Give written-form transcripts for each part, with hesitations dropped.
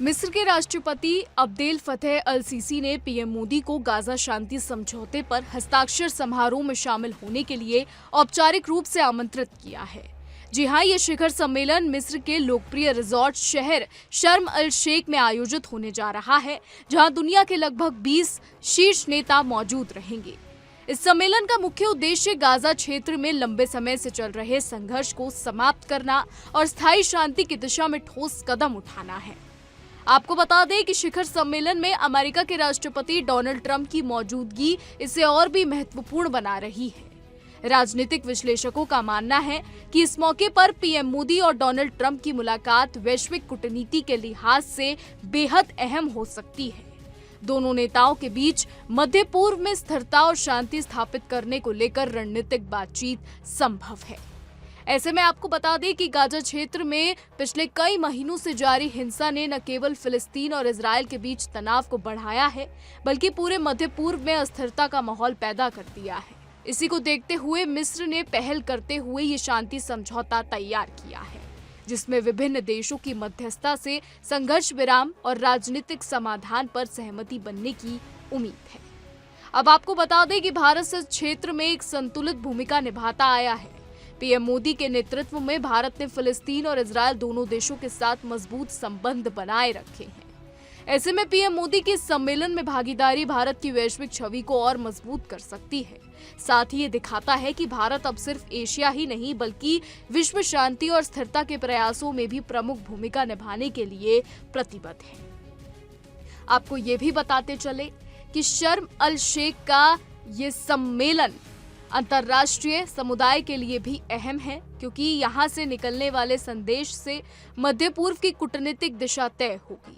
मिस्र के राष्ट्रपति अब्देल फतेह अल सीसी ने पीएम मोदी को गाजा शांति समझौते पर हस्ताक्षर समारोह में शामिल होने के लिए औपचारिक रूप से आमंत्रित किया है। जी हां, ये शिखर सम्मेलन मिस्र के लोकप्रिय रिजॉर्ट शहर शर्म अल शेख में आयोजित होने जा रहा है, जहां दुनिया के लगभग 20 शीर्ष नेता मौजूद रहेंगे। इस सम्मेलन का मुख्य उद्देश्य गाजा क्षेत्र में लंबे समय से चल रहे संघर्ष को समाप्त करना और स्थायी शांति की दिशा में ठोस कदम उठाना है। आपको बता दें कि शिखर सम्मेलन में अमेरिका के राष्ट्रपति डोनाल्ड ट्रंप की मौजूदगी इसे और भी महत्वपूर्ण बना रही है। राजनीतिक विश्लेषकों का मानना है कि इस मौके पर पीएम मोदी और डोनाल्ड ट्रंप की मुलाकात वैश्विक कूटनीति के लिहाज से बेहद अहम हो सकती है। दोनों नेताओं के बीच मध्य पूर्व में स्थिरता और शांति स्थापित करने को लेकर रणनीतिक बातचीत संभव है। ऐसे में आपको बता दें कि गाजा क्षेत्र में पिछले कई महीनों से जारी हिंसा ने न केवल फिलिस्तीन और इजरायल के बीच तनाव को बढ़ाया है, बल्कि पूरे मध्य पूर्व में अस्थिरता का माहौल पैदा कर दिया है। इसी को देखते हुए मिस्र ने पहल करते हुए ये शांति समझौता तैयार किया है, जिसमें विभिन्न देशों की मध्यस्थता से संघर्ष विराम और राजनीतिक समाधान पर सहमति बनने की उम्मीद है। अब आपको बता दें कि भारत इस क्षेत्र में एक संतुलित भूमिका निभाता आया है। पीएम मोदी के नेतृत्व में भारत ने फिलिस्तीन और इजरायल दोनों देशों के साथ मजबूत संबंध बनाए रखे हैं। ऐसे में पीएम मोदी के सम्मेलन में भागीदारी भारत की वैश्विक छवि को और मजबूत कर सकती है। साथ ही ये दिखाता है कि भारत अब सिर्फ एशिया ही नहीं बल्कि विश्व शांति और स्थिरता के प्रयासों में भी प्रमुख भूमिका निभाने के लिए प्रतिबद्ध है। आपको ये भी बताते चले कि शर्म अल शेख का ये सम्मेलन अंतर्राष्ट्रीय समुदाय के लिए भी अहम है, क्योंकि यहाँ से निकलने वाले संदेश से मध्य पूर्व की कूटनीतिक दिशा तय होगी।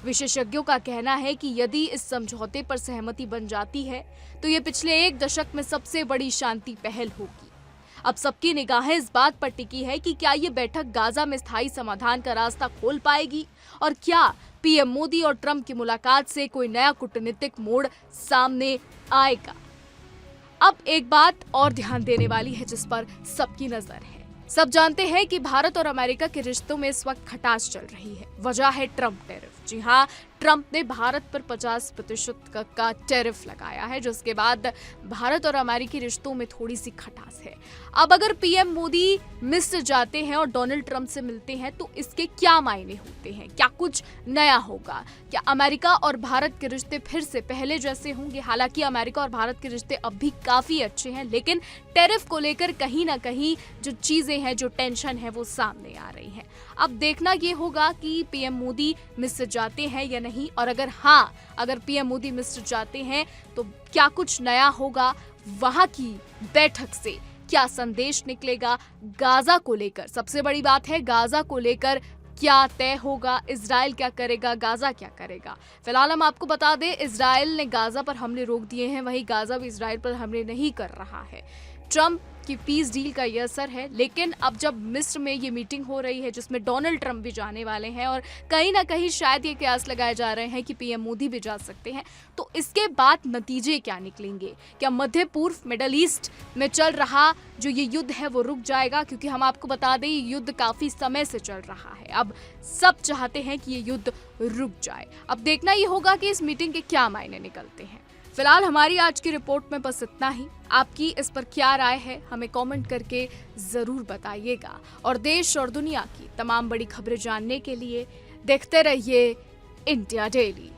विशेषज्ञों का कहना है कि यदि इस समझौते पर सहमति बन जाती है तो ये पिछले 1 दशक में सबसे बड़ी शांति पहल होगी। अब सबकी निगाहें इस बात पर टिकी है कि क्या ये बैठक गाजा में स्थायी समाधान का रास्ता खोल पाएगी और क्या पीएम मोदी और ट्रंप की मुलाकात से कोई नया कूटनीतिक मोड़ सामने आएगा। अब एक बात और ध्यान देने वाली है जिस पर सबकी नजर है। सब जानते हैं कि भारत और अमेरिका के रिश्तों में इस वक्त खटास चल रही है। वजह है ट्रंप टैरिफ। जी हाँ, ट्रंप ने भारत पर 50% का टैरिफ लगाया है, जिसके बाद भारत और अमेरिकी रिश्तों में थोड़ी सी खटास है। अब अगर पीएम मोदी मिस्र जाते हैं और डोनाल्ड ट्रंप से मिलते हैं तो इसके क्या मायने होते हैं? क्या कुछ नया होगा? क्या अमेरिका और भारत के रिश्ते फिर से पहले जैसे होंगे? हालांकि अमेरिका और भारत के रिश्ते अब भी काफी अच्छे हैं, लेकिन टैरिफ को लेकर कहीं ना कहीं जो चीजें हैं, जो टेंशन है, वो सामने आ रही है। अब देखना ये होगा कि पीएम मोदी मिस्र जाते हैं या नहीं, और अगर पीएम मोदी मिस्र जाते हैं तो क्या कुछ नया होगा? वहां की बैठक से क्या संदेश निकलेगा गाजा को लेकर? सबसे बड़ी बात है, गाजा को लेकर क्या तय होगा? इजराइल क्या करेगा, गाजा क्या करेगा? फिलहाल हम आपको बता दें, इजराइल ने गाजा पर हमले रोक दिए हैं, वहीं गाजा भी इजराइल पर हमले नहीं कर रहा है। ट्रंप की पीस डील का यह असर है, लेकिन अब जब मिस्र में ये मीटिंग हो रही है जिसमें डोनाल्ड ट्रंप भी जाने वाले हैं और कहीं ना कहीं शायद ये कयास लगाए जा रहे हैं कि पीएम मोदी भी जा सकते हैं, तो इसके बाद नतीजे क्या निकलेंगे? क्या मध्य पूर्व मिडल ईस्ट में चल रहा जो ये युद्ध है वो रुक जाएगा? क्योंकि हम आपको बता दें, ये युद्ध काफी समय से चल रहा है। अब सब चाहते हैं कि ये युद्ध रुक जाए। अब देखना ये होगा कि इस मीटिंग के क्या मायने निकलते हैं। फिलहाल हमारी आज की रिपोर्ट में बस इतना ही। आपकी इस पर क्या राय है, हमें कमेंट करके जरूर बताइएगा। और देश और दुनिया की तमाम बड़ी खबरें जानने के लिए देखते रहिए इंडिया डेली।